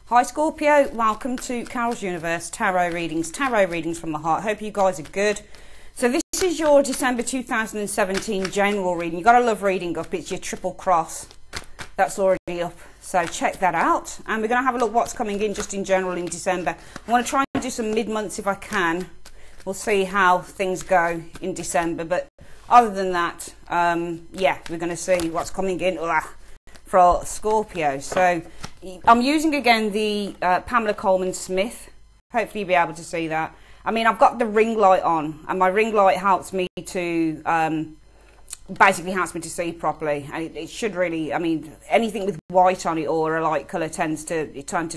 Hi Scorpio, welcome to Carol's Universe Tarot readings from the heart. Hope you guys are good. So this is your December 2017 general reading. You've got to love reading up. It's your triple cross that's already up. So check that out. And we're going to have a look what's coming in just in general in December. I want to try and do some mid-months if I can. We'll see how things go in December. But other than that, yeah, we're going to see what's coming in for Scorpio. So I'm using again the Pamela Coleman Smith. Hopefully you'll be able to see that. I mean, I've got the ring light on, and my ring light helps me to basically helps me to see properly. And it should really, I mean, anything with white on it or a light colour tends to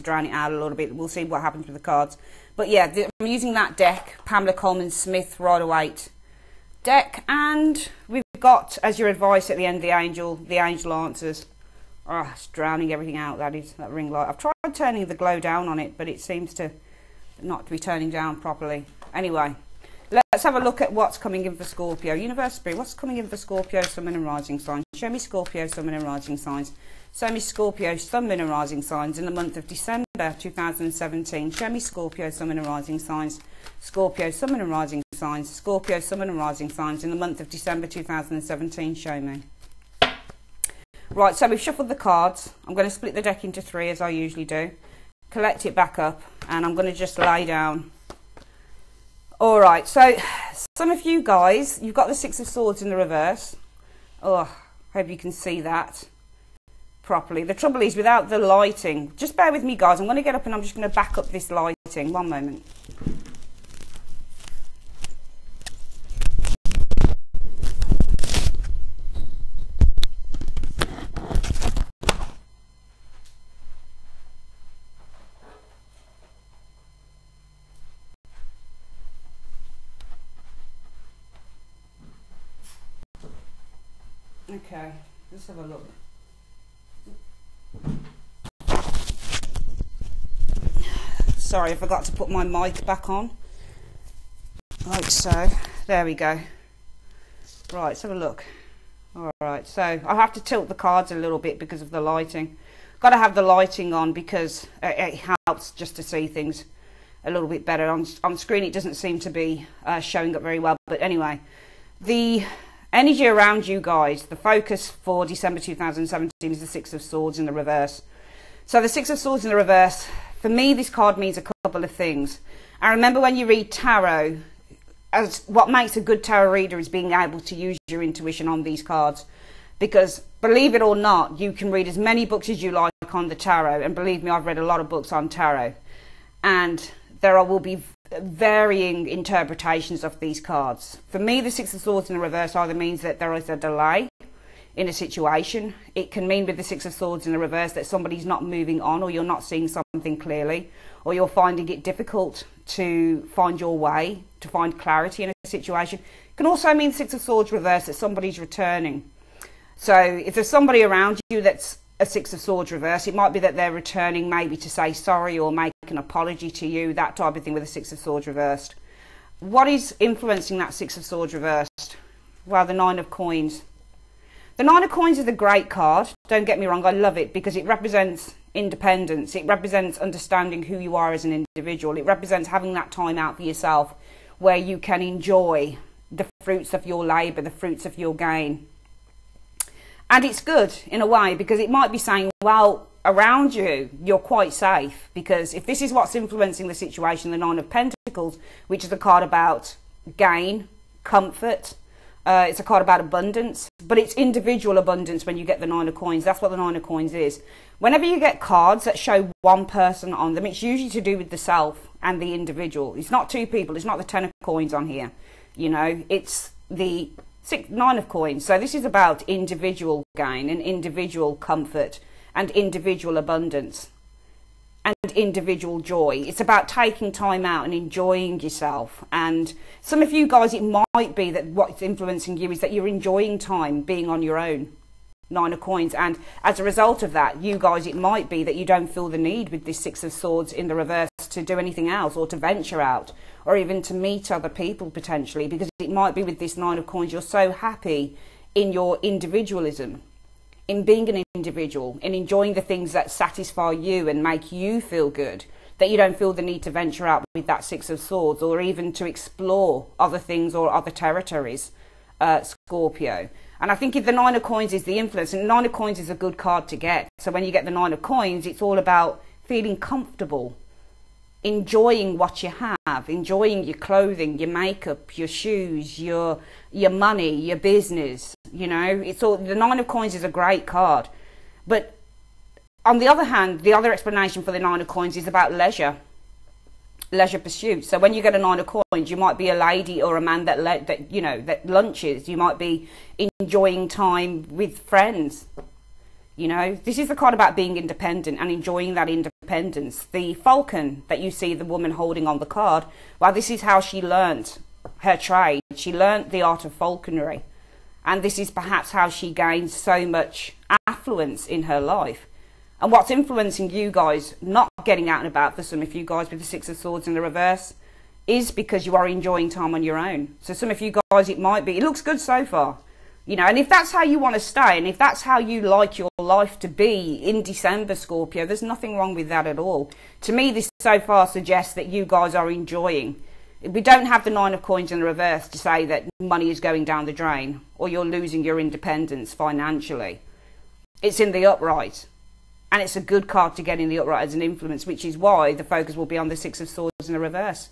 drown it out a little bit. We'll see what happens with the cards. But yeah, I'm using that deck, Pamela Coleman Smith Rider-Waite deck, and we've got, as your advice at the end, the angel answers. Oh, it's drowning everything out, that ring light. I've tried turning the glow down on it, but it seems to not be turning down properly. Anyway, let's have a look at what's coming in for Scorpio. Universe Spirit, what's coming in for Scorpio, Sun, Moon and Rising signs? Show me Scorpio, Sun, Moon and Rising signs. Show me Scorpio, Sun, Moon and Rising signs in the month of December 2017. Show me Scorpio, Sun, Moon and Rising signs. Scorpio, Sun, Moon and Rising signs. Scorpio, Sun, Moon and Rising signs in the month of December 2017. Show me. Right, so we've shuffled the cards. I'm going to split the deck into three as I usually do. Collect it back up, and I'm going to just lay down. All right, so some of you guys, you've got the Six of Swords in the reverse. Oh, hope you can see that properly. The trouble is without the lighting, just bear with me guys, I'm going to get up and I'm just going to back up this lighting. One moment. Okay, let's have a look. Sorry, I forgot to put my mic back on. Like so. There we go. Right, let's have a look. Alright, so I have to tilt the cards a little bit because of the lighting. Got to have the lighting on because it helps just to see things a little bit better. On screen it doesn't seem to be showing up very well. But anyway, the energy around you guys, the focus for December 2017 is the Six of Swords in the reverse. So the Six of Swords in the reverse, for me this card means a couple of things. And remember when you read tarot, as what makes a good tarot reader is being able to use your intuition on these cards. Because believe it or not, you can read as many books as you like on the tarot. And believe me, I've read a lot of books on tarot. And there will be varying interpretations of these cards. For me, the Six of Swords in the reverse either means that there is a delay in a situation. It can mean with the Six of Swords in the reverse that somebody's not moving on, or you're not seeing something clearly, or you're finding it difficult to find your way, to find clarity in a situation. It can also mean Six of Swords reverse that somebody's returning. So if there's somebody around you that's a Six of Swords reverse, it might be that they're returning maybe to say sorry or make an apology to you, that type of thing with a Six of Swords reversed. What is influencing that Six of Swords reversed? Well, the Nine of Coins. The Nine of Coins is a great card, don't get me wrong, I love it because it represents independence, it represents understanding who you are as an individual, it represents having that time out for yourself where you can enjoy the fruits of your labour, the fruits of your gain. And it's good in a way because it might be saying, well, around you, you're quite safe. Because if this is what's influencing the situation, the Nine of Pentacles, which is a card about gain, comfort, it's a card about abundance, but it's individual abundance when you get the Nine of Coins. That's what the Nine of Coins is. Whenever you get cards that show one person on them, it's usually to do with the self and the individual. It's not two people. It's not the Ten of Coins on here. You know, it's the Nine of Coins. So this is about individual gain and individual comfort and individual abundance and individual joy. It's about taking time out and enjoying yourself. And some of you guys, it might be that what's influencing you is that you're enjoying time being on your own. Nine of Coins. And as a result of that, you guys, it might be that you don't feel the need with this Six of Swords in the reverse to do anything else or to venture out or even to meet other people potentially, because it might be with this Nine of Coins you're so happy in your individualism, in being an individual, in enjoying the things that satisfy you and make you feel good, that you don't feel the need to venture out with that Six of Swords, or even to explore other things or other territories, Scorpio. And I think if the Nine of Coins is the influence, and Nine of Coins is a good card to get. So when you get the Nine of Coins, it's all about feeling comfortable, enjoying what you have, enjoying your clothing, your makeup, your shoes, your money, your business. You know, it's all, the Nine of Coins is a great card. But on the other hand, the other explanation for the Nine of Coins is about leisure pursuits. So when you get a Nine of Coins, you might be a lady or a man that lunches. You might be enjoying time with friends. You know, this is the card about being independent and enjoying that independence. The falcon that you see the woman holding on the card, well, this is how she learnt her trade. She learnt the art of falconry. And this is perhaps how she gained so much affluence in her life. And what's influencing you guys not getting out and about, for some of you guys with the Six of Swords in the reverse, is because you are enjoying time on your own. So some of you guys, it looks good so far. You know, and if that's how you want to stay, and if that's how you like your life to be in December, Scorpio, there's nothing wrong with that at all. To me, this so far suggests that you guys are enjoying. We don't have the Nine of Coins in the reverse to say that money is going down the drain or you're losing your independence financially. It's in the upright. And it's a good card to get in the upright as an influence, which is why the focus will be on the Six of Swords in the reverse.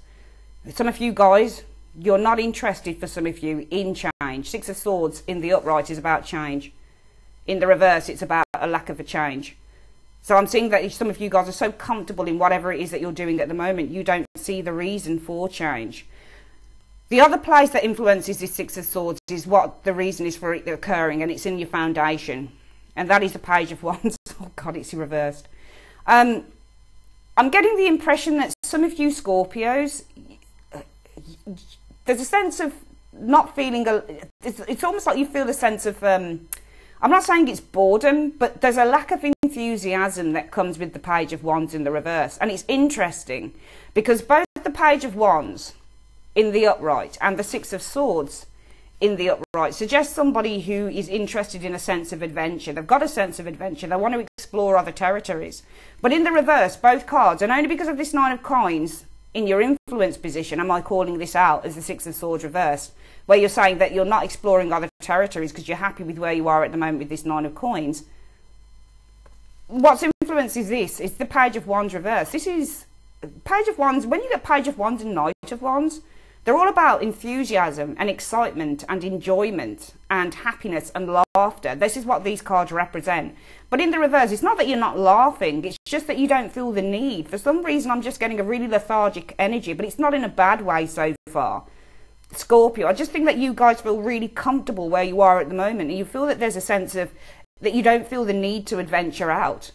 Some of you guys, you're not interested, for some of you, in change. Six of Swords in the upright is about change. In the reverse, it's about a lack of a change. So I'm seeing that some of you guys are so comfortable in whatever it is that you're doing at the moment, you don't see the reason for change. The other place that influences this Six of Swords is what the reason is for it occurring, and it's in your foundation. And that is the Page of Wands. Oh God, it's reversed. I'm getting the impression that some of you Scorpios, there's a sense of not feeling, it's almost like you feel a sense of, I'm not saying it's boredom, but there's a lack of enthusiasm that comes with the Page of Wands in the reverse. And it's interesting because both the Page of Wands in the upright and the Six of Swords in the upright suggest somebody who is interested in a sense of adventure. They've got a sense of adventure. They want to explore other territories. But in the reverse, both cards, and only because of this Nine of Coins in your influence position am I calling this out as the Six of Swords reversed, where you're saying that you're not exploring other territories because you're happy with where you are at the moment with this Nine of Coins. What's influence is this? It's the Page of Wands reversed. This is Page of Wands. When you get Page of Wands and Knight of Wands, they're all about enthusiasm and excitement and enjoyment and happiness and laughter. This is what these cards represent. But in the reverse, it's not that you're not laughing. It's just that you don't feel the need. For some reason, I'm just getting a really lethargic energy, but it's not in a bad way so far. Scorpio, I just think that you guys feel really comfortable where you are at the moment. And you feel that there's a sense of that you don't feel the need to adventure out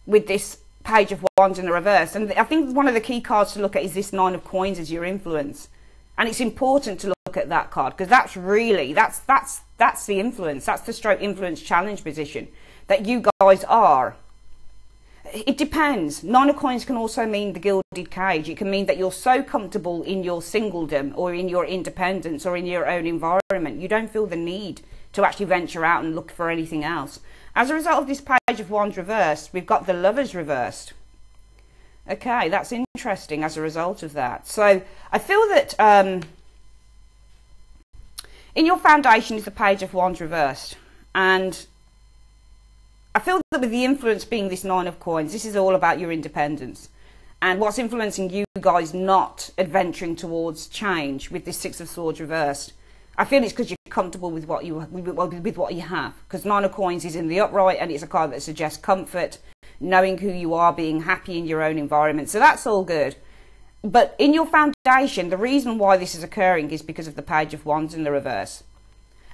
with this Page of Wands in the reverse. And I think one of the key cards to look at is this Nine of Coins as your influence. And it's important to look at that card because that's really, that's the influence. That's the stroke influence challenge position that you guys are. It depends. Nine of Coins can also mean the gilded cage. It can mean that you're so comfortable in your singledom or in your independence or in your own environment. You don't feel the need to actually venture out and look for anything else. As a result of this Page of Wands reversed, we've got the Lovers reversed. Okay, that's interesting as a result of that. So I feel that in your foundation is the Page of Wands reversed. And I feel that with the influence being this Nine of Coins, this is all about your independence. And what's influencing you guys not adventuring towards change with this Six of Swords reversed, I feel it's because you're comfortable with what you have. Because Nine of Coins is in the upright and it's a card that suggests comfort, knowing who you are, being happy in your own environment. So that's all good. But in your foundation, the reason why this is occurring is because of the Page of Wands in the reverse.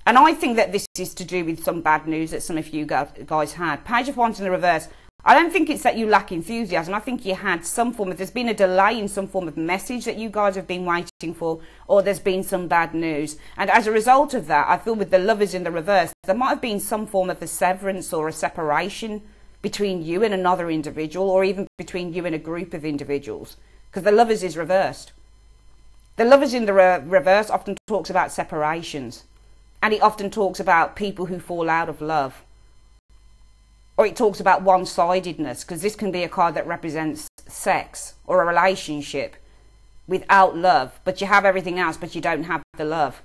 And I think that this is to do with some bad news that some of you guys had. Page of Wands in the reverse. I don't think it's that you lack enthusiasm. I think you had some form of, there's been a delay in some form of message that you guys have been waiting for, or there's been some bad news. And as a result of that, I feel with the Lovers in the reverse, there might have been some form of a severance or a separation between you and another individual, or even between you and a group of individuals, because the Lovers is reversed. The Lovers in the reverse often talks about separations. And it often talks about people who fall out of love. Or it talks about one-sidedness, because this can be a card that represents sex or a relationship without love, but you have everything else, but you don't have the love.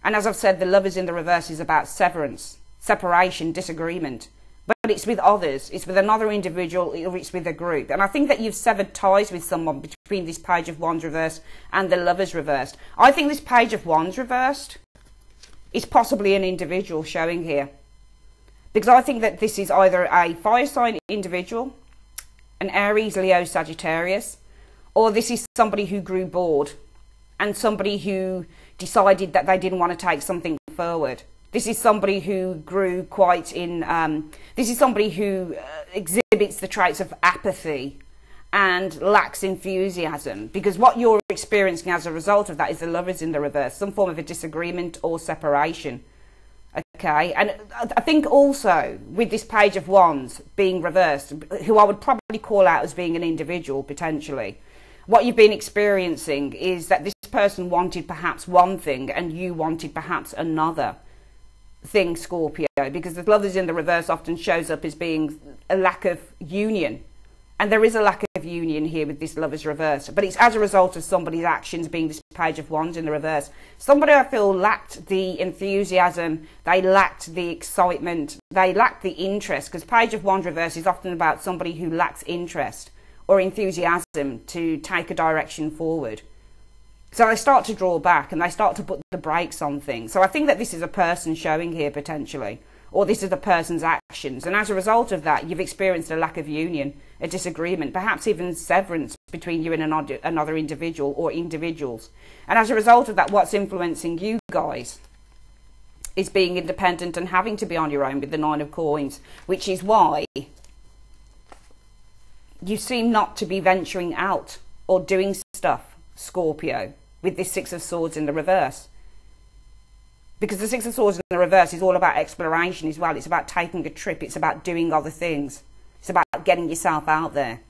And as I've said, the Lovers in the reverse is about severance, separation, disagreement. But it's with others, it's with another individual, or it's with a group. And I think that you've severed ties with someone between this Page of Wands reversed and the Lovers reversed. I think this Page of Wands reversed is possibly an individual showing here. Because I think that this is either a fire sign individual, an Aries, Leo, Sagittarius, or this is somebody who grew bored and somebody who decided that they didn't want to take something forward. This is somebody who grew quite in, this is somebody who exhibits the traits of apathy and lacks enthusiasm, because what you're experiencing as a result of that is the Lovers in the reverse, some form of a disagreement or separation. Okay, and I think also with this Page of Wands being reversed, who I would probably call out as being an individual potentially, what you've been experiencing is that this person wanted perhaps one thing and you wanted perhaps another thing, Scorpio, because the Lovers in the reverse often shows up as being a lack of union. And there is a lack of union here with this Lovers reverse, but it's as a result of somebody's actions being this Page of Wands in the reverse. Somebody I feel lacked the enthusiasm, they lacked the excitement, they lacked the interest, because Page of Wands reverse is often about somebody who lacks interest or enthusiasm to take a direction forward. So they start to draw back and they start to put the brakes on things. So I think that this is a person showing here potentially, or this is the person's actions. And as a result of that, you've experienced a lack of union, a disagreement, perhaps even severance between you and another individual or individuals. And as a result of that, what's influencing you guys is being independent and having to be on your own with the Nine of Coins, which is why you seem not to be venturing out or doing stuff, Scorpio, with this Six of Swords in the reverse. Because the Six of Swords in the reverse is all about exploration as well. It's about taking a trip. It's about doing other things. It's about getting yourself out there.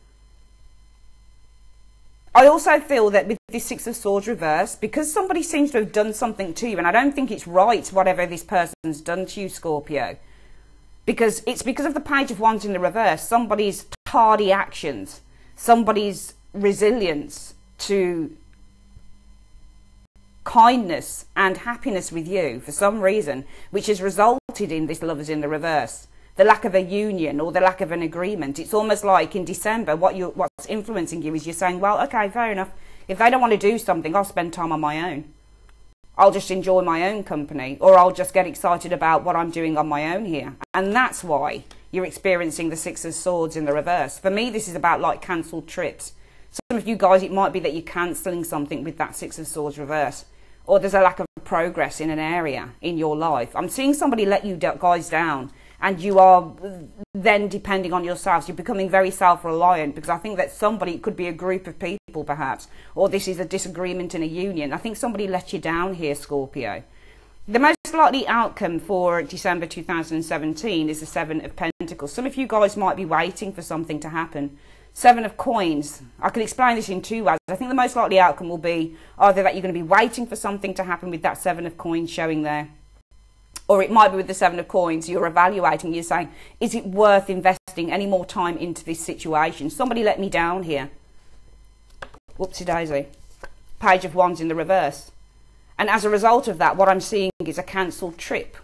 I also feel that with this Six of Swords reverse, because somebody seems to have done something to you, and I don't think it's right whatever this person's done to you, Scorpio, because it's because of the Page of Wands in the reverse, somebody's tardy actions, somebody's resilience to kindness and happiness with you for some reason, which has resulted in this Lovers in the reverse, the lack of a union or the lack of an agreement. It's almost like in December what's influencing you is you're saying, well, okay, fair enough, if they don't want to do something, I'll spend time on my own, I'll just enjoy my own company, or I'll just get excited about what I'm doing on my own here. And that's why you're experiencing the Six of Swords in the reverse. For me, this is about like cancelled trips. Some of you guys, it might be that you're cancelling something with that Six of Swords reverse, or there's a lack of progress in an area in your life. I'm seeing somebody let you guys down, and you are then depending on yourselves. You're becoming very self-reliant, because I think that somebody, it could be a group of people perhaps, or this is a disagreement in a union. I think somebody let you down here, Scorpio. The most likely outcome for December 2017 is the Seven of Pentacles. Some of you guys might be waiting for something to happen. Seven of Coins. I can explain this in two ways. I think the most likely outcome will be either that you're going to be waiting for something to happen with that Seven of Coins showing there, or it might be with the Seven of Coins, you're evaluating, you're saying, is it worth investing any more time into this situation? Somebody let me down here. Whoopsie daisy. Page of Wands in the reverse. And as a result of that, what I'm seeing is a cancelled trip,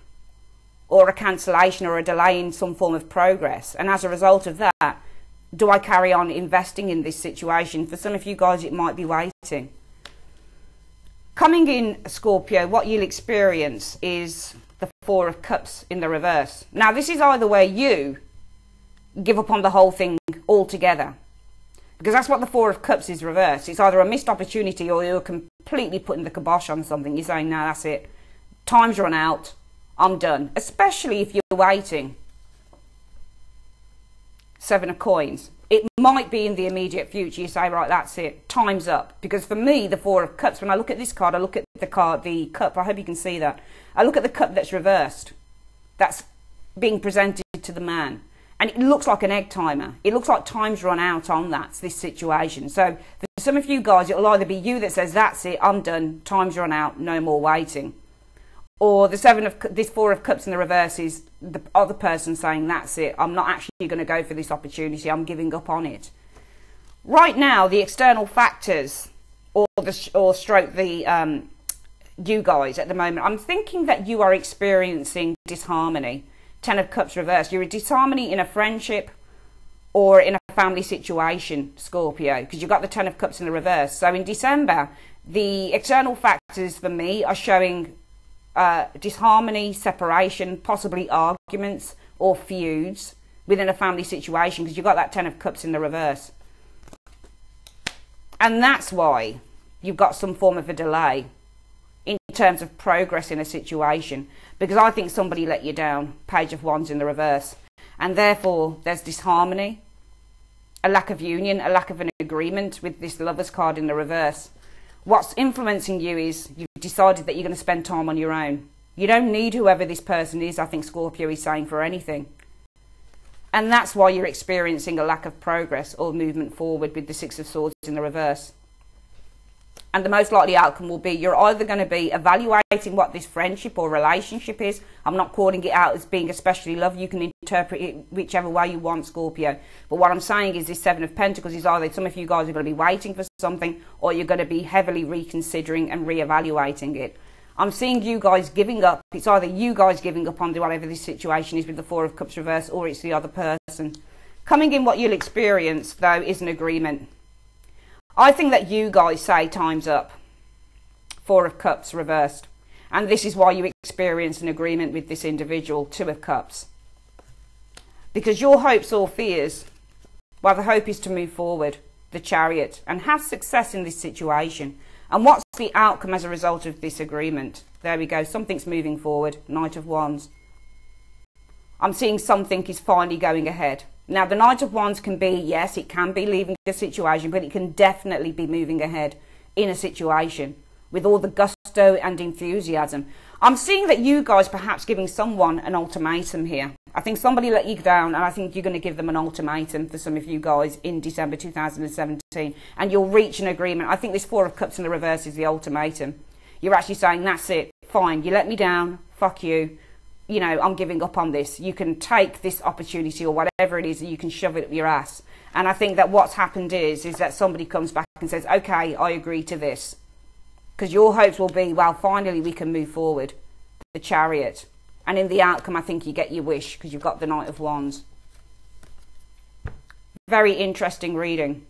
or a cancellation, or a delay in some form of progress. And as a result of that, do I carry on investing in this situation? For some of you guys, it might be waiting. Coming in, Scorpio, what you'll experience is the Four of Cups in the reverse. Now, this is either where you give up on the whole thing altogether, because that's what the Four of Cups is reversed. It's either a missed opportunity, or you're completely putting the kibosh on something. You're saying, no, that's it. Time's run out. I'm done. Especially if you're waiting. Seven of Coins. It might be in the immediate future. You say, right, that's it. Time's up. Because for me, the Four of Cups, when I look at this card, I look at the cup. I hope you can see that. I look at the cup that's reversed. That's being presented to the man. And it looks like an egg timer. It looks like time's run out on this situation. So for some of you guys, it'll either be you that says, that's it, I'm done, time's run out, no more waiting. Or this Four of Cups in the reverse is the other person saying, that's it, I'm not actually going to go for this opportunity, I'm giving up on it. Right now, the external factors, you guys at the moment, I'm thinking that you are experiencing disharmony. Ten of Cups reversed. You're a disharmony in a friendship or in a family situation, Scorpio, because you've got the Ten of Cups in the reverse. So in December, the external factors for me are showing disharmony, separation, possibly arguments or feuds within a family situation, because you've got that Ten of Cups in the reverse. And that's why you've got some form of a delay in terms of progress in a situation, because I think somebody let you down, Page of Wands in the reverse, and therefore there's disharmony, a lack of union, a lack of an agreement with this Lovers card in the reverse. What's influencing you is you've decided that you're going to spend time on your own. You don't need whoever this person is, I think Scorpio is saying, for anything. And that's why you're experiencing a lack of progress or movement forward with the Six of Swords in the reverse. And the most likely outcome will be you're either going to be evaluating what this friendship or relationship is. I'm not calling it out as being especially love. You can interpret it whichever way you want, Scorpio. But what I'm saying is this Seven of Pentacles is either some of you guys are going to be waiting for something, or you're going to be heavily reconsidering and reevaluating it. I'm seeing you guys giving up. It's either you guys giving up on whatever this situation is with the Four of Cups reverse, or it's the other person. Coming in, what you'll experience, though, is an agreement. I think that you guys say time's up. Four of Cups reversed. And this is why you experience an agreement with this individual, Two of Cups. Because your hopes or fears, well, the hope is to move forward, the Chariot, and have success in this situation. And what's the outcome as a result of this agreement? There we go. Something's moving forward. Knight of Wands. I'm seeing something is finally going ahead. Now, the Knight of Wands can be, yes, it can be leaving a situation, but it can definitely be moving ahead in a situation with all the gusto and enthusiasm. I'm seeing that you guys perhaps giving someone an ultimatum here. I think somebody let you down, and I think you're going to give them an ultimatum for some of you guys in December 2017, and you'll reach an agreement. I think this Four of Cups in the reverse is the ultimatum. You're actually saying, that's it, fine, you let me down, fuck you. You know, I'm giving up on this. You can take this opportunity or whatever it is, and you can shove it up your ass. And I think that what's happened is that somebody comes back and says, okay, I agree to this. Because your hopes will be, well, finally we can move forward. The Chariot. And in the outcome, I think you get your wish, because you've got the Knight of Wands. Very interesting reading.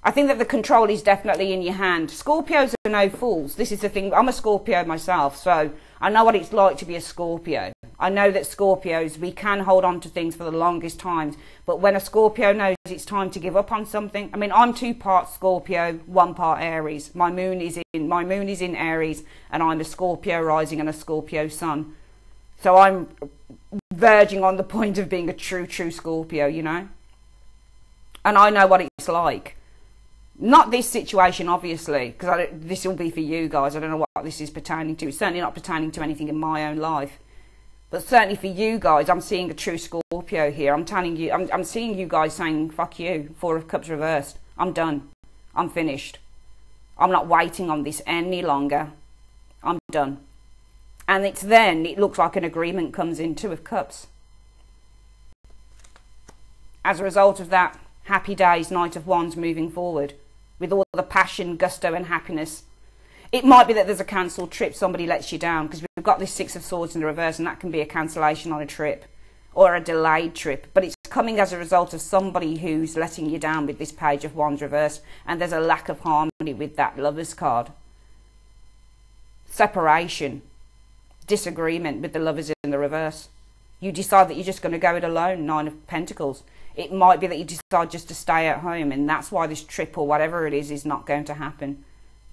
I think that the control is definitely in your hand. Scorpios are no fools. This is the thing. I'm a Scorpio myself, so I know what it's like to be a Scorpio. I know that Scorpios, we can hold on to things for the longest times, but when a Scorpio knows it's time to give up on something, I mean, I'm 2 parts Scorpio, 1 part Aries. My moon is in Aries, and I'm a Scorpio rising and a Scorpio sun. So I'm verging on the point of being a true Scorpio, you know. And I know what it's like. Not this situation, obviously, because this will be for you guys. I don't know what this is pertaining to. It's certainly not pertaining to anything in my own life. But certainly for you guys, I'm seeing a true Scorpio here. I'm telling you, I'm seeing you guys saying, fuck you, Four of Cups reversed. I'm done. I'm finished. I'm not waiting on this any longer. I'm done. And it's then, it looks like an agreement comes in, Two of Cups. As a result of that, happy days, Knight of Wands moving forward. With all the passion, gusto and happiness. It might be that there's a cancelled trip, somebody lets you down, because we've got this Six of Swords in the reverse, and that can be a cancellation on a trip or a delayed trip. But it's coming as a result of somebody who's letting you down with this Page of Wands reverse, and there's a lack of harmony with that Lovers card. Separation, disagreement with the Lovers in the reverse. You decide that you're just going to go it alone, Nine of Pentacles. It might be that you decide just to stay at home, and that's why this trip or whatever it is not going to happen.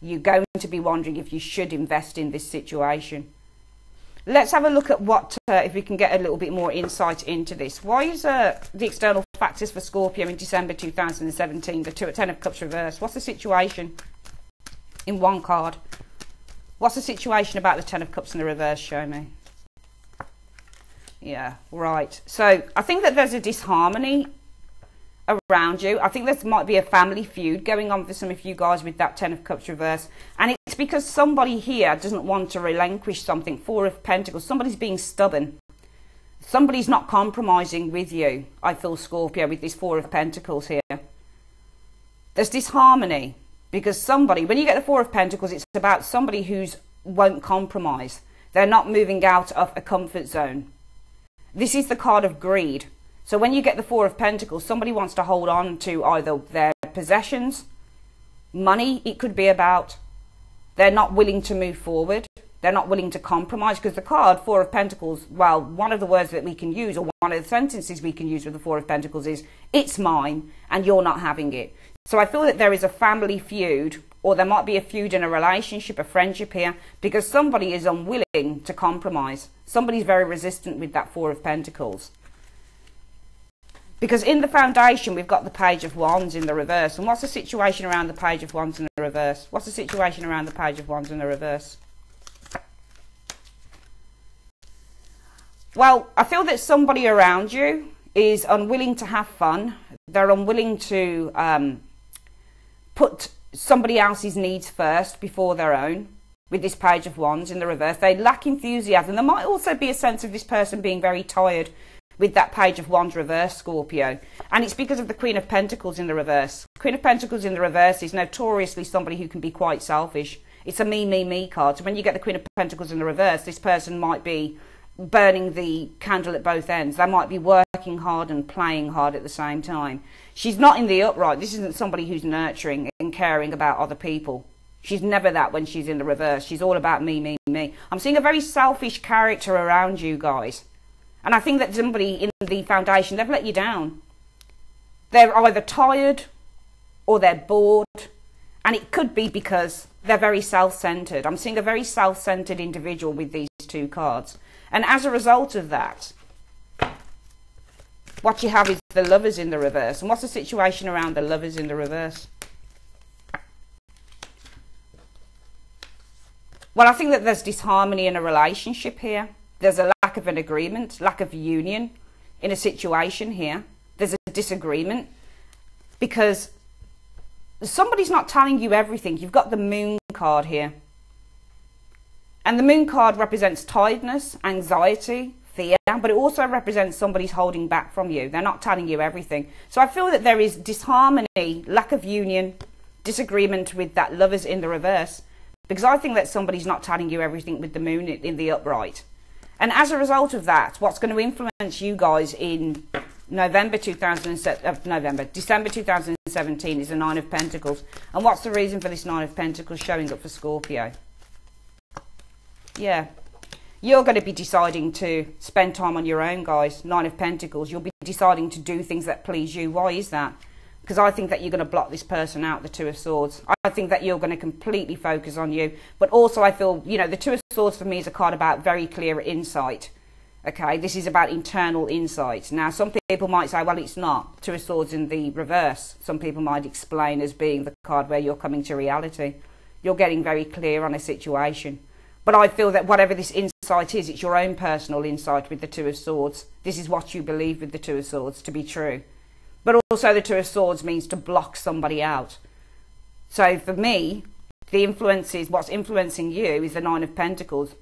You're going to be wondering if you should invest in this situation. Let's have a look at what, if we can get a little bit more insight into this. Why is the external factors for Scorpio in December 2017, the Ten of Cups reverse? What's the situation in one card? What's the situation about the Ten of Cups in the reverse? Show me. Yeah, right. So I think that there's a disharmony around you. I think there might be a family feud going on for some of you guys with that Ten of Cups reverse. And it's it's because somebody here doesn't want to relinquish something. Four of Pentacles. Somebody's being stubborn. Somebody's not compromising with you, I feel, Scorpio, with this Four of Pentacles here. There's disharmony because somebody, when you get the Four of Pentacles, it's about somebody who's won't compromise. They're not moving out of a comfort zone. This is the card of greed. So when you get the Four of Pentacles, somebody wants to hold on to either their possessions, money, it could be about. They're not willing to move forward. They're not willing to compromise, because the card, Four of Pentacles, well, one of the words that we can use, or one of the sentences we can use with the Four of Pentacles is, it's mine and you're not having it. So I feel that there is a family feud, or there might be a feud in a relationship, a friendship here, because somebody is unwilling to compromise. Somebody's very resistant with that Four of Pentacles. Because in the foundation, we've got the Page of Wands in the reverse. And what's the situation around the Page of Wands in the reverse? What's the situation around the Page of Wands in the reverse? Well, I feel that somebody around you is unwilling to have fun. They're unwilling to put somebody else's needs first before their own. With this Page of Wands in the reverse, they lack enthusiasm. There might also be a sense of this person being very tired with that Page of Wands reverse, Scorpio. And it's because of the Queen of Pentacles in the reverse. Queen of Pentacles in the reverse is notoriously somebody who can be quite selfish. It's a me, me, me card. So when you get the Queen of Pentacles in the reverse, this person might be burning the candle at both ends. They might be working hard and playing hard at the same time. She's not in the upright. This isn't somebody who's nurturing and caring about other people. She's never that when she's in the reverse. She's all about me, me, me. I'm seeing a very selfish character around you guys. And I think that somebody in the foundation, they've let you down. They're either tired or they're bored. And it could be because they're very self-centered. I'm seeing a very self-centered individual with these two cards. And as a result of that, what you have is the Lovers in the reverse. And what's the situation around the Lovers in the reverse? Well, I think that there's disharmony in a relationship here. There's a lack of an agreement, lack of union in a situation here. There's a disagreement because somebody's not telling you everything. You've got the Moon card here. And the Moon card represents tiredness, anxiety, fear, but it also represents somebody's holding back from you. They're not telling you everything. So I feel that there is disharmony, lack of union, disagreement with that Lovers in the reverse, because I think that somebody's not telling you everything with the Moon in the upright. And as a result of that, what's going to influence you guys in December 2017 is the Nine of Pentacles. And what's the reason for this Nine of Pentacles showing up for Scorpio? Yeah, you're going to be deciding to spend time on your own, guys. Nine of Pentacles. You'll be deciding to do things that please you. Why is that? Because I think that you're going to block this person out, the Two of Swords. I think that you're going to completely focus on you. But also I feel, you know, the Two of Swords for me is a card about very clear insight. Okay, this is about internal insight. Now, some people might say, well, it's not. Two of Swords in the reverse. Some people might explain as being the card where you're coming to reality. You're getting very clear on a situation. But I feel that whatever this insight is, it's your own personal insight with the Two of Swords. This is what you believe with the Two of Swords to be true. But also the Two of Swords means to block somebody out. So for me, the influence is, what's influencing you is the Nine of Pentacles.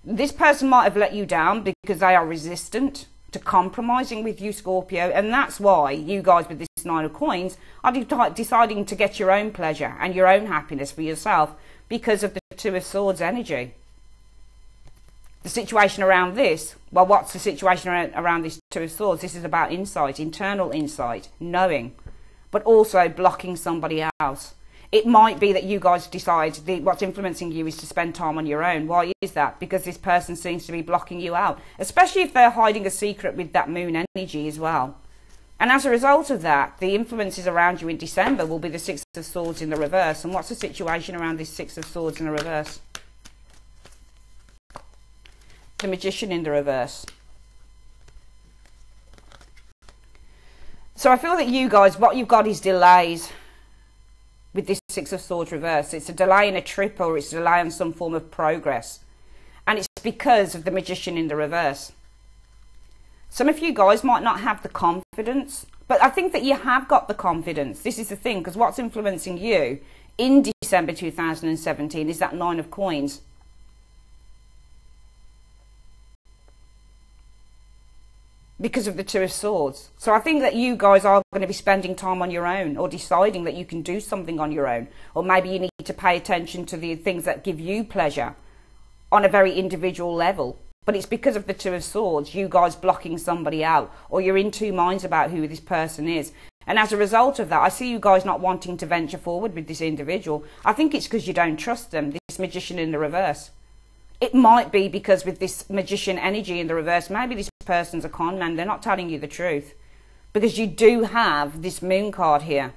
This person might have let you down because they are resistant to compromising with you, Scorpio. And that's why you guys with this Nine of Coins are deciding to get your own pleasure and your own happiness for yourself because of the Two of Swords energy. The situation around this, well, what's the situation around this Two of Swords? This is about insight, internal insight, knowing, but also blocking somebody else. It might be that you guys decide what's influencing you is to spend time on your own. Why is that? Because this person seems to be blocking you out, especially if they're hiding a secret with that Moon energy as well. And as a result of that, the influences around you in December will be the Six of Swords in the reverse. And what's the situation around this Six of Swords in the reverse? The Magician in the reverse. So I feel that you guys, what you've got is delays with this Six of Swords reverse. It's a delay in a trip, or it's a delay on some form of progress. And it's because of the Magician in the reverse. Some of you guys might not have the confidence, but I think that you have got the confidence. This is the thing, because what's influencing you in December 2017 is that 9 of coins. Because of the 2 of swords. So I think that you guys are going to be spending time on your own, or deciding that you can do something on your own. Or maybe you need to pay attention to the things that give you pleasure on a very individual level. But it's because of the 2 of swords, you guys blocking somebody out, or you're in two minds about who this person is. And as a result of that, I see you guys not wanting to venture forward with this individual. I think it's because you don't trust them, this Magician in the reverse. It might be because with this Magician energy in the reverse, maybe this person's a con man. They're not telling you the truth. Because you do have this Moon card here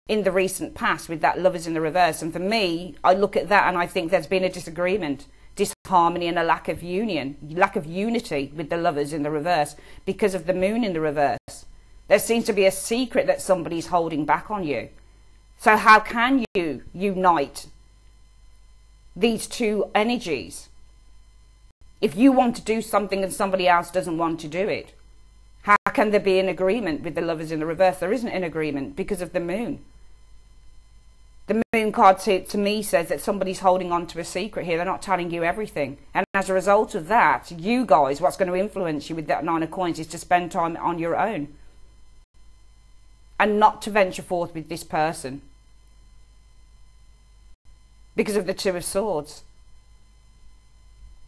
in the recent past with that Lovers in the reverse. And for me, I look at that and I think there's been a disagreement, disharmony, and a lack of union, lack of unity with the Lovers in the reverse because of the Moon in the reverse. There seems to be a secret that somebody's holding back on you. So how can you unite these two energies if you want to do something and somebody else doesn't want to do it? How can there be an agreement with the Lovers in the reverse? There isn't an agreement because of the Moon. The Moon card to me says that somebody's holding on to a secret here. They're not telling you everything. And as a result of that, you guys, what's going to influence you with that 9 of coins is to spend time on your own and not to venture forth with this person because of the 2 of swords.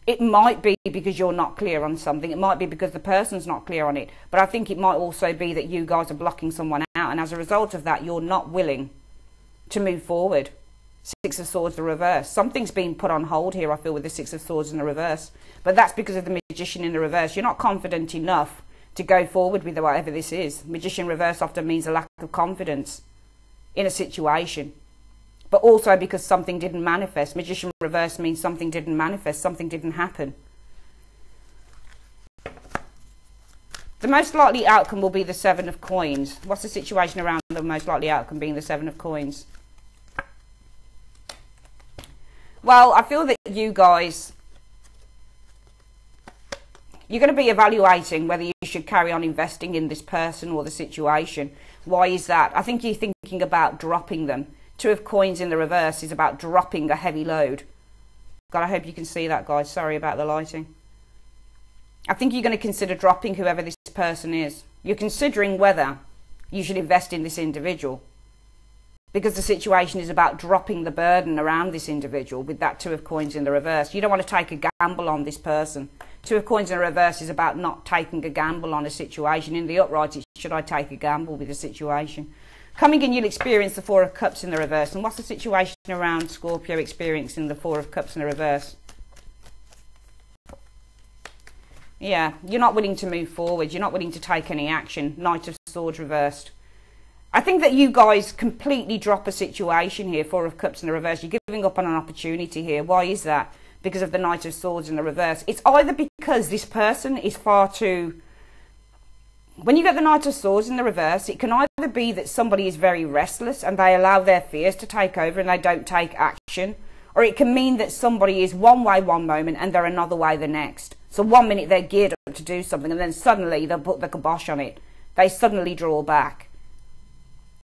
It might be because you're not clear on something. It might be because the person's not clear on it. But I think it might also be that you guys are blocking someone out. And as a result of that, you're not willing to move forward. 6 of swords, the reverse. Something's been put on hold here, I feel, with the 6 of swords in the reverse. But that's because of the Magician in the reverse. You're not confident enough to go forward with whatever this is. Magician reverse often means a lack of confidence in a situation. But also because something didn't manifest. Magician reverse means something didn't manifest, something didn't happen. The most likely outcome will be the 7 of coins. What's the situation around the most likely outcome being the 7 of coins? Well, I feel that you guys, you're going to be evaluating whether you should carry on investing in this person or the situation. Why is that? I think you're thinking about dropping them. 2 of coins in the reverse is about dropping a heavy load. God, I hope you can see that, guys. Sorry about the lighting. I think you're going to consider dropping whoever this person is. You're considering whether you should invest in this individual because the situation is about dropping the burden around this individual with that 2 of coins in the reverse. You don't want to take a gamble on this person. 2 of coins in the reverse is about not taking a gamble on a situation. In the upright, it's should I take a gamble with a situation? Coming in, you'll experience the 4 of cups in the reverse. And what's the situation around Scorpio experiencing the 4 of cups in the reverse? Yeah, you're not willing to move forward. You're not willing to take any action. Knight of Swords reversed. I think that you guys completely drop a situation here. 4 of Cups in the reverse. You're giving up on an opportunity here. Why is that? Because of the Knight of Swords in the reverse. It's either because this person is far too... When you get the Knight of Swords in the reverse, it can either be that somebody is very restless and they allow their fears to take over and they don't take action. Or it can mean that somebody is one way one moment and they're another way the next. So 1 minute they're geared up to do something and then suddenly they'll put the kibosh on it. They suddenly draw back.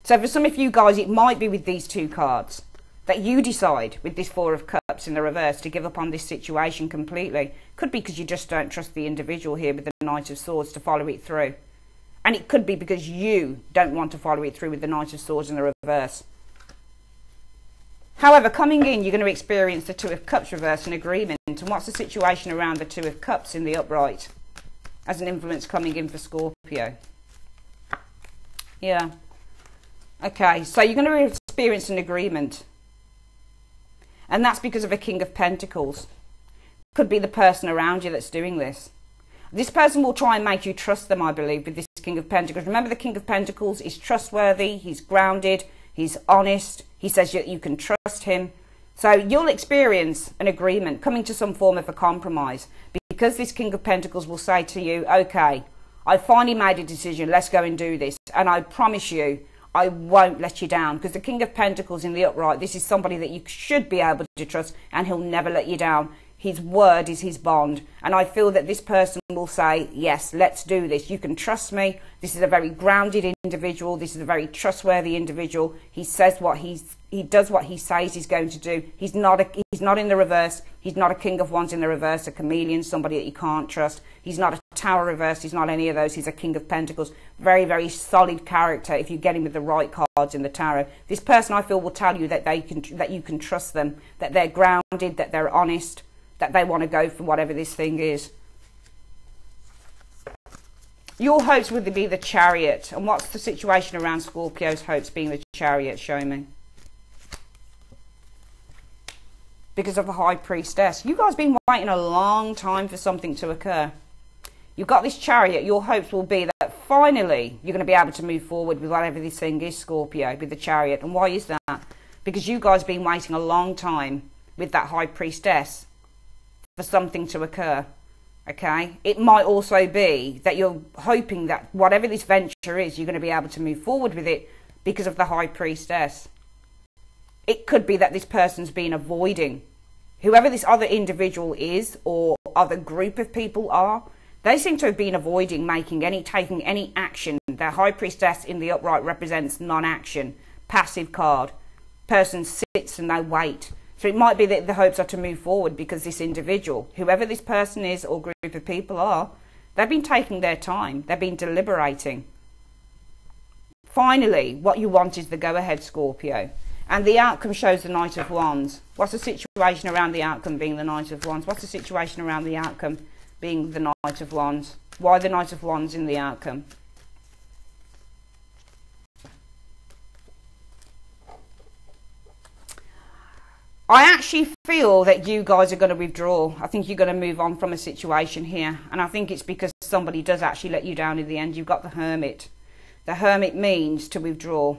So for some of you guys, it might be with these 2 cards that you decide with this 4 of Cups in the reverse to give up on this situation completely. Could be because you just don't trust the individual here with the Knight of Swords to follow it through. And it could be because you don't want to follow it through with the Knight of Swords in the reverse. However, coming in, you're going to experience the 2 of Cups reverse in agreement. And what's the situation around the 2 of Cups in the upright as an influence coming in for Scorpio? Yeah. Okay, so you're going to experience an agreement. And that's because of a King of Pentacles. Could be the person around you that's doing this. This person will try and make you trust them, I believe, with this King of Pentacles. Remember, the King of Pentacles is trustworthy, he's grounded, he's honest, he says you can trust him. So you'll experience an agreement, coming to some form of a compromise, because this King of Pentacles will say to you, okay, I finally made a decision, let's go and do this. And I promise you, I won't let you down, because the King of Pentacles in the upright, this is somebody that you should be able to trust, and he'll never let you down. His word is his bond. And I feel that this person will say, yes, let's do this. You can trust me. This is a very grounded individual. This is a very trustworthy individual. He says what he does what he says he's going to do. He's not in the reverse. He's not a King of Wands in the reverse, a chameleon, somebody that you can't trust. He's not a Tower reverse. He's not any of those. He's a King of Pentacles. Very, very solid character if you get him with the right cards in the tarot. This person, I feel, will tell you that you can trust them, that they're grounded, that they're honest, that they want to go for whatever this thing is. Your hopes would be the Chariot. And what's the situation around Scorpio's hopes being the Chariot? Show me. Because of the High Priestess. You guys have been waiting a long time for something to occur. You've got this Chariot. Your hopes will be that finally you're going to be able to move forward with whatever this thing is, Scorpio, with the Chariot. And why is that? Because you guys have been waiting a long time with that High Priestess for something to occur. Okay? It might also be that you're hoping that whatever this venture is, you're going to be able to move forward with it because of the High Priestess. It could be that this person's been avoiding whoever this other individual is, or other group of people are. They seem to have been avoiding taking any action. The High Priestess in the upright represents non-action, passive card. Person sits and they wait. So it might be that the hopes are to move forward because this individual, whoever this person is or group of people are, they've been taking their time. They've been deliberating. Finally, what you want is the go-ahead, Scorpio. And the outcome shows the Knight of Wands. What's the situation around the outcome being the Knight of Wands? What's the situation around the outcome being the Knight of Wands? Why the Knight of Wands in the outcome? I actually feel that you guys are going to withdraw. I think you're going to move on from a situation here. And I think it's because somebody does actually let you down in the end. You've got the Hermit. The Hermit means to withdraw.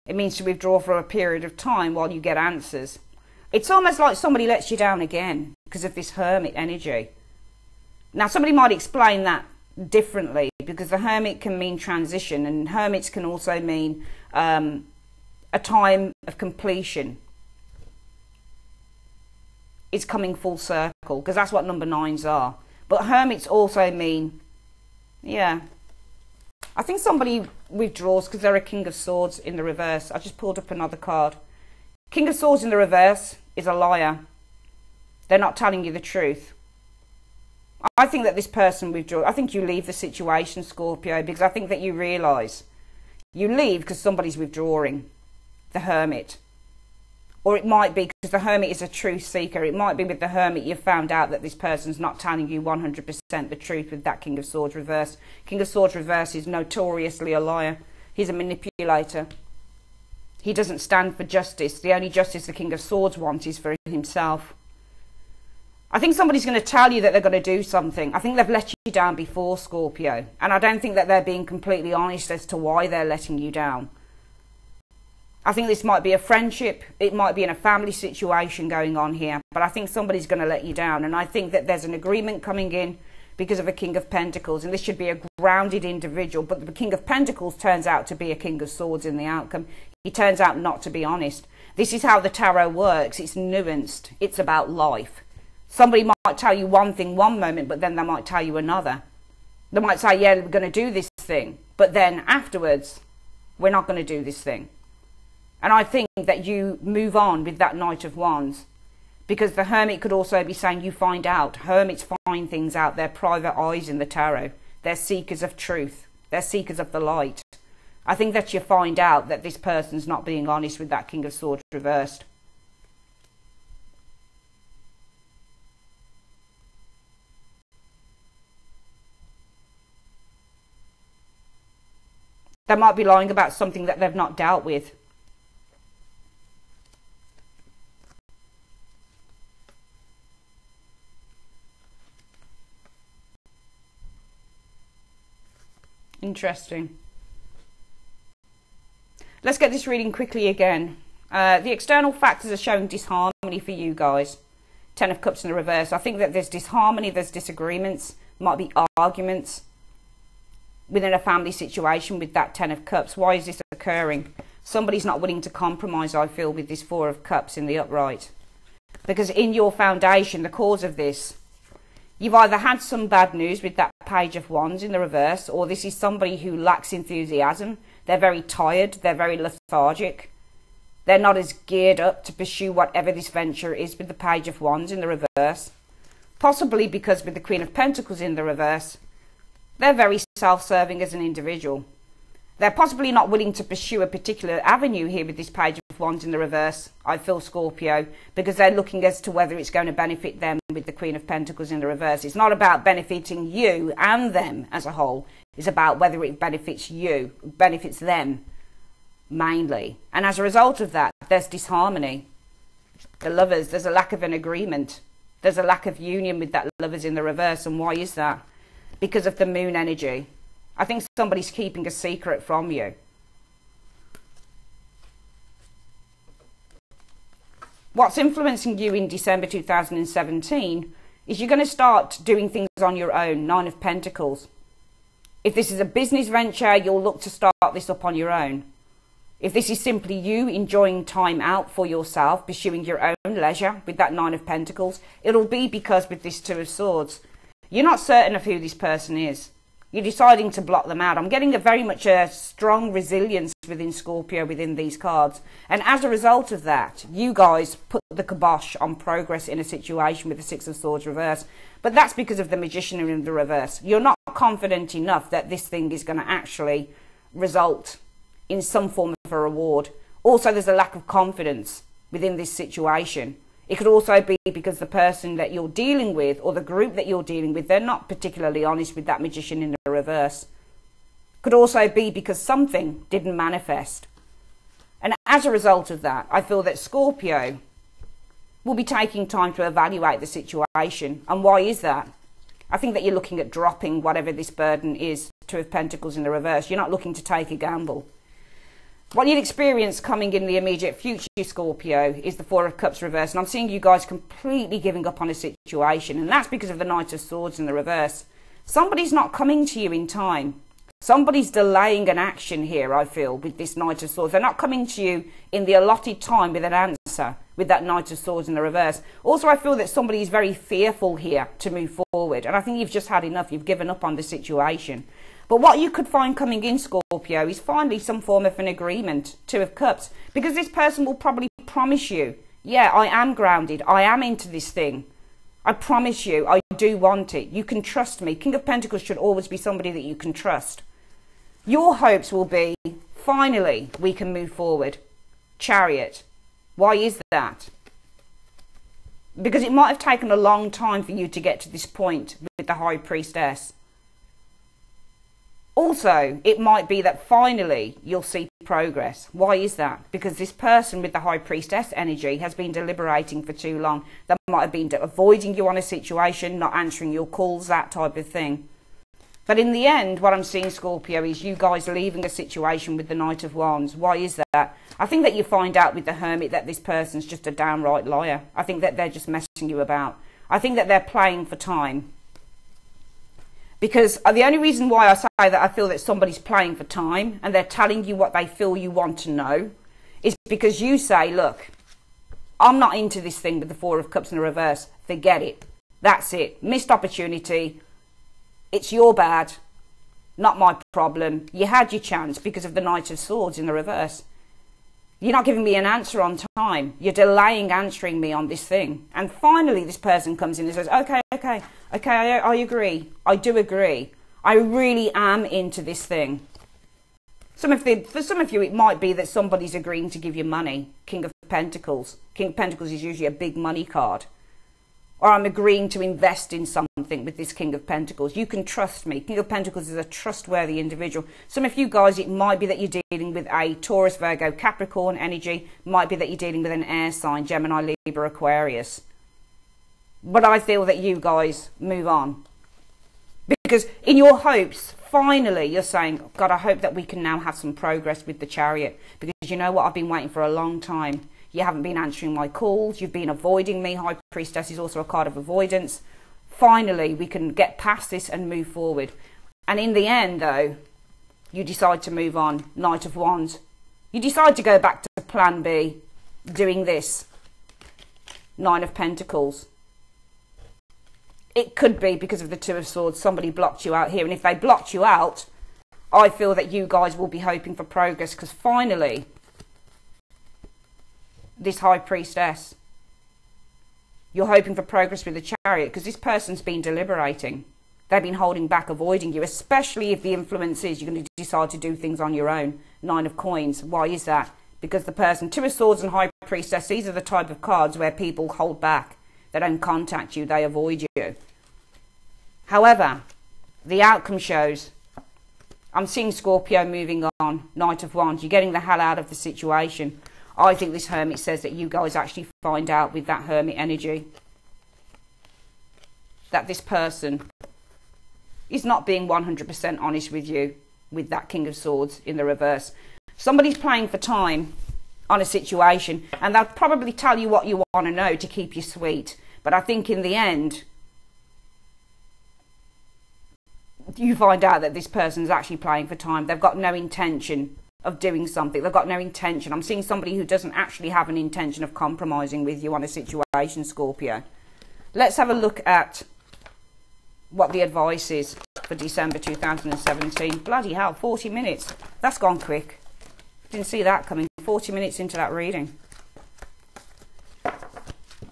It means to withdraw for a period of time while you get answers. It's almost like somebody lets you down again because of this Hermit energy. Now, somebody might explain that differently, because the Hermit can mean transition, and Hermits can also mean a time of completion. It's coming full circle, because that's what number 9s are. But Hermits also mean, yeah, I think somebody withdraws because they're a King of Swords in the reverse. I just pulled up another card. King of Swords in the reverse is a liar. They're not telling you the truth. I think that this person withdraws. I think you leave the situation, Scorpio, because I think that you realise you leave because somebody's withdrawing, the Hermit. Or it might be because the Hermit is a truth seeker. It might be with the Hermit you've found out that this person's not telling you 100% the truth with that King of Swords reverse. King of Swords reverse is notoriously a liar. He's a manipulator. He doesn't stand for justice. The only justice the King of Swords wants is for himself. I think somebody's going to tell you that they're going to do something. I think they've let you down before, Scorpio. And I don't think that they're being completely honest as to why they're letting you down. I think this might be a friendship. It might be in a family situation going on here. But I think somebody's going to let you down. And I think that there's an agreement coming in because of a King of Pentacles. And this should be a grounded individual. But the King of Pentacles turns out to be a King of Swords in the outcome. He turns out not to be honest. This is how the tarot works. It's nuanced. It's about life. Somebody might tell you one thing one moment, but then they might tell you another. They might say, yeah, we're going to do this thing. But then afterwards, we're not going to do this thing. And I think that you move on with that Knight of Wands. Because the Hermit could also be saying you find out. Hermits find things out. They're private eyes in the tarot. They're seekers of truth. They're seekers of the light. I think that you find out that this person's not being honest with that King of Swords reversed. They might be lying about something that they've not dealt with. Interesting. Let's get this reading quickly again. The external factors are showing disharmony for you guys. 10 of Cups in the reverse. I think that there's disharmony, there's disagreements, might be arguments within a family situation with that 10 of Cups. Why is this occurring? Somebody's not willing to compromise, I feel, with this 4 of Cups in the upright. Because in your foundation, the cause of this, you've either had some bad news with that Page of Wands in the reverse, or this is somebody who lacks enthusiasm. They're very tired. They're very lethargic. They're not as geared up to pursue whatever this venture is with the Page of Wands in the reverse. Possibly because with the Queen of Pentacles in the reverse, they're very self-serving as an individual. They're possibly not willing to pursue a particular avenue here with this Page of Wands in the reverse, I feel, Scorpio, because they're looking as to whether it's going to benefit them with the Queen of Pentacles in the reverse. It's not about benefiting you and them as a whole. It's about whether it benefits you, benefits them mainly. And as a result of that, there's disharmony. The Lovers, there's a lack of an agreement. There's a lack of union with that Lovers in the reverse. And why is that? Because of the Moon energy. I think somebody's keeping a secret from you. What's influencing you in December 2017 is you're going to start doing things on your own. 9 of Pentacles. If this is a business venture, you'll look to start this up on your own. If this is simply you enjoying time out for yourself, pursuing your own leisure with that 9 of Pentacles, it'll be because with this 2 of Swords, you're not certain of who this person is. You're deciding to block them out. I'm getting very much a strong resilience within Scorpio within these cards. And as a result of that, you guys put the kibosh on progress in a situation with the 6 of Swords reverse. But that's because of the Magician in the reverse. You're not confident enough that this thing is going to actually result in some form of a reward. Also, there's a lack of confidence within this situation. It could also be because the person that you're dealing with or the group that you're dealing with, they're not particularly honest with that Magician in the reverse. Could also be because something didn't manifest. And as a result of that, I feel that Scorpio will be taking time to evaluate the situation. And why is that? I think that you're looking at dropping whatever this burden is, 2 of Pentacles in the reverse. You're not looking to take a gamble. What you'd experience coming in the immediate future, Scorpio, is the 4 of Cups reverse. And I'm seeing you guys completely giving up on a situation. And that's because of the Knight of Swords in the reverse. Somebody's not coming to you in time. Somebody's delaying an action here, I feel, with this Knight of Swords. They're not coming to you in the allotted time with an answer with that Knight of Swords in the reverse. Also, I feel that somebody is very fearful here to move forward. And I think you've just had enough. You've given up on the situation. But what you could find coming in, Scorpio, is finally some form of an agreement, 2 of Cups. Because this person will probably promise you, yeah, I am grounded. I am into this thing. I promise you, I do want it. You can trust me. King of Pentacles should always be somebody that you can trust. Your hopes will be, finally, we can move forward. Chariot. Why is that? Because it might have taken a long time for you to get to this point with the High Priestess. Also, it might be that finally you'll see progress. Why is that? Because this person with the High Priestess energy has been deliberating for too long. They might have been avoiding you on a situation, not answering your calls, that type of thing. But in the end, what I'm seeing, Scorpio, is you guys leaving a situation with the Knight of Wands. Why is that? I think that you find out with the Hermit that this person's just a downright liar. I think that they're just messing you about. I think that they're playing for time. Because the only reason why I say that I feel that somebody's playing for time and they're telling you what they feel you want to know is because you say, look, I'm not into this thing with the 4 of Cups in the reverse. Forget it. That's it. Missed opportunity. It's your bad, not my problem. You had your chance because of the Knight of Swords in the reverse. You're not giving me an answer on time. You're delaying answering me on this thing. And finally this person comes in and says, okay, I agree. I do agree. I really am into this thing. For some of you, it might be that somebody's agreeing to give you money. King of Pentacles. King of Pentacles is usually a big money card. Or I'm agreeing to invest in something with this King of Pentacles. You can trust me. King of Pentacles is a trustworthy individual. Some of you guys, it might be that you're dealing with a Taurus, Virgo, Capricorn energy. Might be that you're dealing with an air sign, Gemini, Libra, Aquarius. But I feel that you guys move on. Because in your hopes, finally, you're saying, God, I hope that we can now have some progress with the Chariot. Because you know what? I've been waiting for a long time. You haven't been answering my calls. You've been avoiding me. High Priestess is also a card of avoidance. Finally, we can get past this and move forward. And in the end, though, you decide to move on. Knight of Wands. You decide to go back to plan B, doing this. Nine of Pentacles. It could be because of the Two of Swords. Somebody blocked you out here. And if they blocked you out, I feel that you guys will be hoping for progress. Because finally, this High Priestess, you're hoping for progress with the Chariot. Because this person's been deliberating. They've been holding back, avoiding you. Especially if the influence is you're going to decide to do things on your own. Nine of Coins. Why is that? Because the person, Two of Swords and High Priestess, these are the type of cards where people hold back. They don't contact you. They avoid you. However, the outcome shows, I'm seeing Scorpio moving on. Knight of Wands. You're getting the hell out of the situation. I think this Hermit says that you guys actually find out with that Hermit energy that this person is not being 100% honest with you with that King of Swords in the reverse. Somebody's playing for time on a situation, and they'll probably tell you what you want to know to keep you sweet. But I think in the end, you find out that this person's actually playing for time. They've got no intention of doing something. They've got no intention. I'm seeing somebody who doesn't actually have an intention of compromising with you on a situation, Scorpio. Let's have a look at what the advice is for December 2017. Bloody hell, 40 minutes. That's gone quick. Didn't see that coming. 40 minutes into that reading.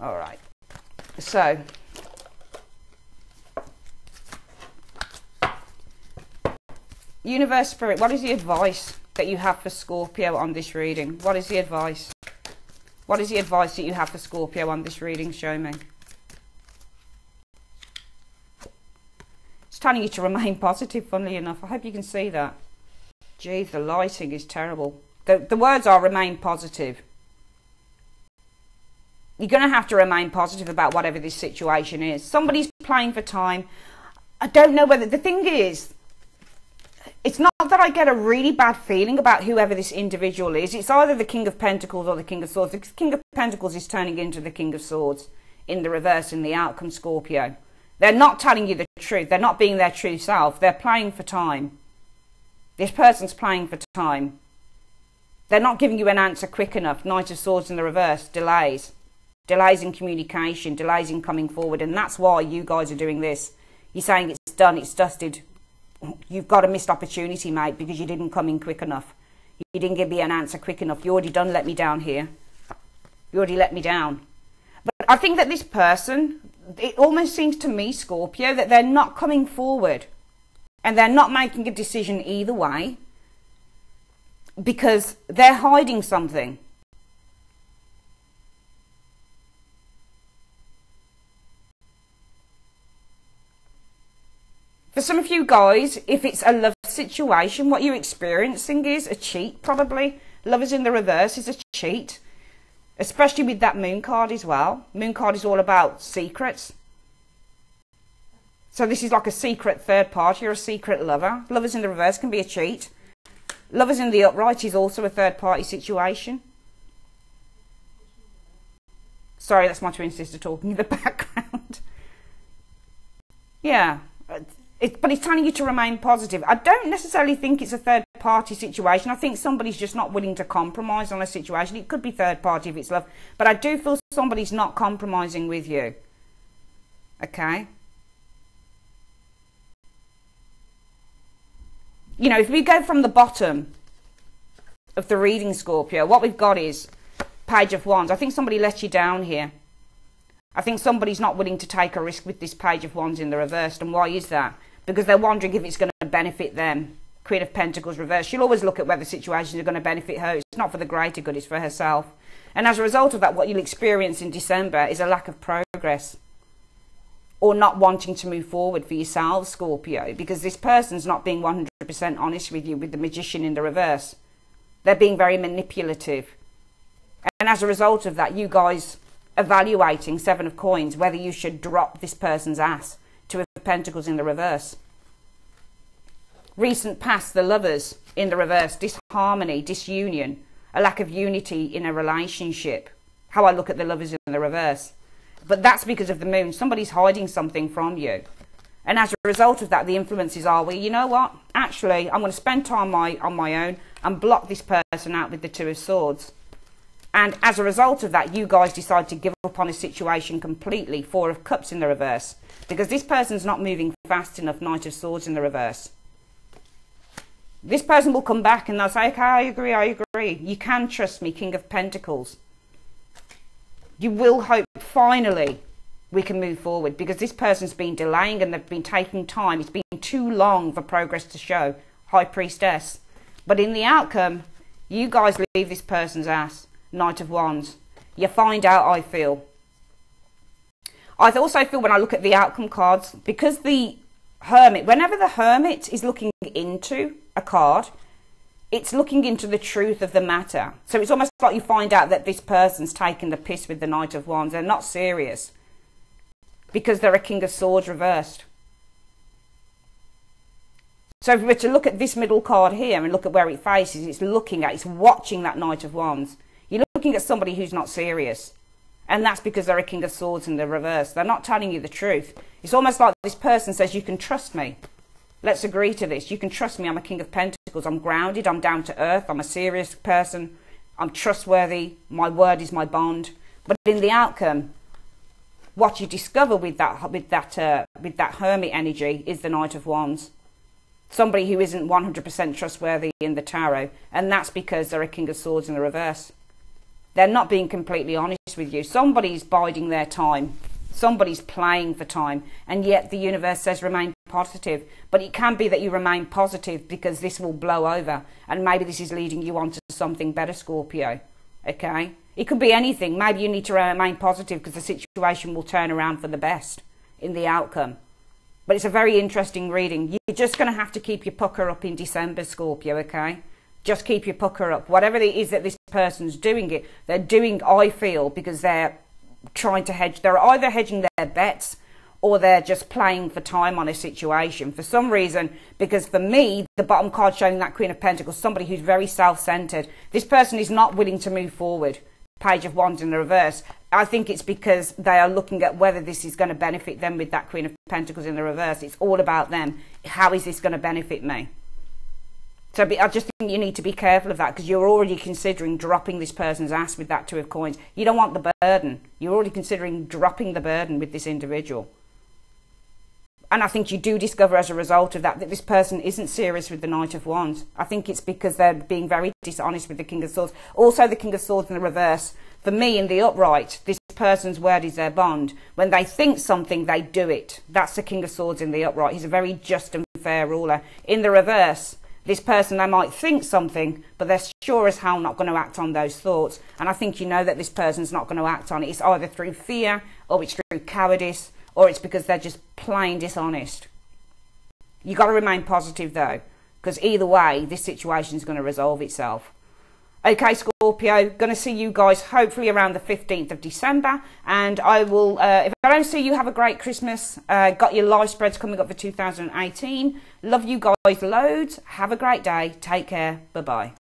All right. So, Universe Spirit, what is the advice that you have for Scorpio on this reading? What is the advice? What is the advice that you have for Scorpio on this reading? Show me. It's telling you to remain positive, funnily enough. I hope you can see that. Geez, the lighting is terrible. The words are remain positive. You're going to have to remain positive about whatever this situation is. Somebody's playing for time. I don't know whether... The thing is, it's not that I get a really bad feeling about whoever this individual is. It's either the King of Pentacles or the King of Swords. The King of Pentacles is turning into the King of Swords in the reverse in the outcome, Scorpio. They're not telling you the truth. They're not being their true self. They're playing for time. This person's playing for time. They're not giving you an answer quick enough. Knight of Swords in the reverse. Delays. Delays in communication. Delays in coming forward. And that's why you guys are doing this. You're saying it's done. It's dusted. You've got a missed opportunity, mate, because you didn't come in quick enough. You didn't give me an answer quick enough. You already done let me down here. You already let me down. But I think that this person, it almost seems to me, Scorpio, that they're not coming forward. And they're not making a decision either way. Because they're hiding something. For some of you guys, if it's a love situation, what you're experiencing is a cheat, probably. Love is in the reverse is a cheat. Especially with that Moon card as well. Moon card is all about secrets. So this is like a secret third party or a secret lover. Lovers in the reverse can be a cheat. Lovers in the upright is also a third party situation. Sorry, that's my twin sister talking in the background. Yeah. But it's telling you to remain positive. I don't necessarily think it's a third party situation. I think somebody's just not willing to compromise on a situation. It could be third party if it's love. But I do feel somebody's not compromising with you. Okay? You know, if we go from the bottom of the reading, Scorpio, what we've got is Page of Wands. I think somebody let you down here. I think somebody's not willing to take a risk with this Page of Wands in the reverse. And why is that? Because they're wondering if it's going to benefit them. Queen of Pentacles reverse. She'll always look at whether situations are going to benefit her. It's not for the greater good, it's for herself. And as a result of that, what you'll experience in December is a lack of progress. Or not wanting to move forward for yourselves, Scorpio. Because this person's not being 100% honest with you with the Magician in the reverse. They're being very manipulative. And as a result of that, you guys evaluating Seven of Coins, whether you should drop this person's ass. Two of Pentacles in the reverse. Recent past, the Lovers in the reverse. Disharmony, disunion, a lack of unity in a relationship. How I look at the Lovers in the reverse. But that's because of the Moon. Somebody's hiding something from you. And as a result of that, the influences are, well, you know what? Actually, I'm going to spend time on my own and block this person out with the Two of Swords. And as a result of that, you guys decide to give up on a situation completely. Four of Cups in the reverse. Because this person's not moving fast enough. Knight of Swords in the reverse. This person will come back and they'll say, okay, I agree. You can trust me, King of Pentacles. You will hope finally we can move forward, because this person's been delaying and they've been taking time. It's been too long for progress to show. High Priestess. But in the outcome, you guys leave this person's ass. Knight of Wands. You find out, I feel. I also feel when I look at the outcome cards, because the Hermit, whenever the Hermit is looking into a card, it's looking into the truth of the matter. So it's almost like you find out that this person's taking the piss with the Knight of Wands. They're not serious. Because they're a King of Swords reversed. So if we were to look at this middle card here and look at where it faces, it's watching that Knight of Wands. You're looking at somebody who's not serious. And that's because they're a King of Swords in the reverse. They're not telling you the truth. It's almost like this person says, you can trust me. Let's agree to this. You can trust me. I'm a King of Pentacles. I'm grounded. I'm down to earth. I'm a serious person. I'm trustworthy. My word is my bond. But in the outcome, what you discover with that Hermit energy is the Knight of Wands. Somebody who isn't 100% trustworthy in the tarot. And that's because they're a King of Swords in the reverse. They're not being completely honest with you. Somebody's biding their time. Somebody's playing for time. And yet the universe says remain positive. But it can be that you remain positive because this will blow over. And maybe this is leading you on to something better, Scorpio. Okay? It could be anything. Maybe you need to remain positive because the situation will turn around for the best in the outcome. But it's a very interesting reading. You're just going to have to keep your pucker up in December, Scorpio, okay? Just keep your pucker up. Whatever it is that this person's doing they're doing, I feel, because they're trying to hedge. They're either hedging their bets or they're just playing for time on a situation. For some reason, because for me, the bottom card showing that Queen of Pentacles, somebody who's very self-centered. This person is not willing to move forward. Page of Wands in the reverse. I think it's because they are looking at whether this is going to benefit them with that Queen of Pentacles in the reverse. It's all about them. How is this going to benefit me? So I just think you need to be careful of that, because you're already considering dropping this person's ass with that Two of Coins. You don't want the burden. You're already considering dropping the burden with this individual. And I think you do discover as a result of that this person isn't serious with the Knight of Wands. I think it's because they're being very dishonest with the King of Swords. Also the King of Swords in the reverse. For me, in the upright, this person's word is their bond. When they think something, they do it. That's the King of Swords in the upright. He's a very just and fair ruler. In the reverse, this person, they might think something, but they're sure as hell not going to act on those thoughts. And I think you know that this person's not going to act on it. It's either through fear, or it's through cowardice, or it's because they're just plain dishonest. You've got to remain positive, though, because either way, this situation is going to resolve itself. Okay, Scorpio, going to see you guys hopefully around the 15th of December. And I will, if I don't see you, have a great Christmas. Got your live spreads coming up for 2018. Love you guys loads. Have a great day. Take care. Bye-bye.